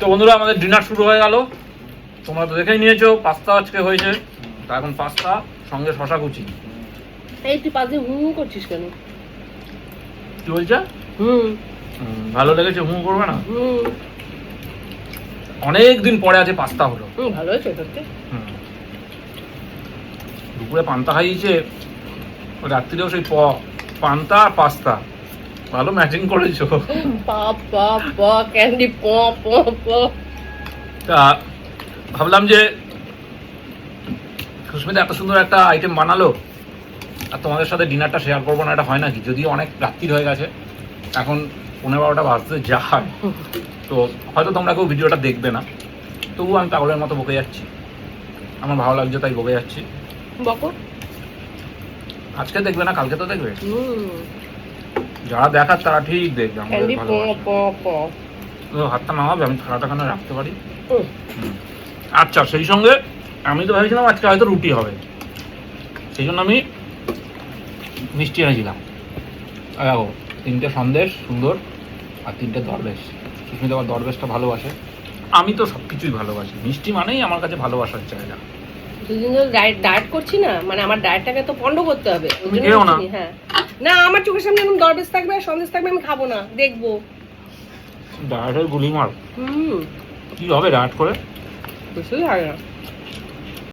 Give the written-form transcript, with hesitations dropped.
তো বন্ধুরা আমাদের ডিনার শুরু হয়ে গেল। তোমরা তো দেখেই নিয়েছো পাস্তা আজকে হয়েছে। তা এখন পাস্তা সঙ্গে শশা কুচি। এই তুই পাশে হুম করছিস কেন? কি বলছে? ভালো লেগেছে? হুম করবে না? অনেক দিন পরে আছে পাস্তা হলো। ভালো হয়েছে তোকে। দুপুরে পান্তা খাইয়েছে, রাত্রিরেও সেই পান্তা আর পাস্তা। ভালো ম্যাচিং করেছো। ক্যান্ডি তা ভাবলাম যে সুস্মিতা এত সুন্দর একটা আইটেম বানালো আর তোমাদের সাথে ডিনারটা শেয়ার করবো না, এটা হয় নাকি? যদিও অনেক রাত্রি হয়ে গেছে, এখন 11:30 বাজতে যায়, তো হয়তো তোমরা কেউ ভিডিওটা দেখবে না, তবুও আমি পাগলের মতো বকে যাচ্ছি। আমার ভালো লাগছে তাই বকে যাচ্ছি। বকো। আজকে দেখবে না, কালকে তো দেখবে। যারা দেখার তারা ঠিক দেখবে। হাতটা নামাবে, আমি থালাটা খানে রাখতে পারি। আচ্ছা, সেই সঙ্গে আমি তো ভেবেছিলাম আজকে হয়তো রুটি হবে, সেই জন্য আমি মিষ্টি এনেছিলাম। দেখো, 3টে সন্দেশ সুন্দর আর 3টে দরবেশ। সুস্মিতা আবার দরবেশটা ভালোবাসে, আমি তো সব কিছুই ভালোবাসি। মিষ্টি মানেই আমার কাছে ভালোবাসার জায়গা। দুদিন ধরে ডায়েট করছি না, মানে আমার ডায়েটটাকে তো পন্ড করতে হবে। হ্যাঁ না, আমার চোখের সামনে এখন দরবেশ থাকবে আর সন্দেশ থাকবে, আমি খাবো না, দেখবো। ডায়েটের গুলি মার। কি হবে ডায়েট করে? কিছুই হয় না।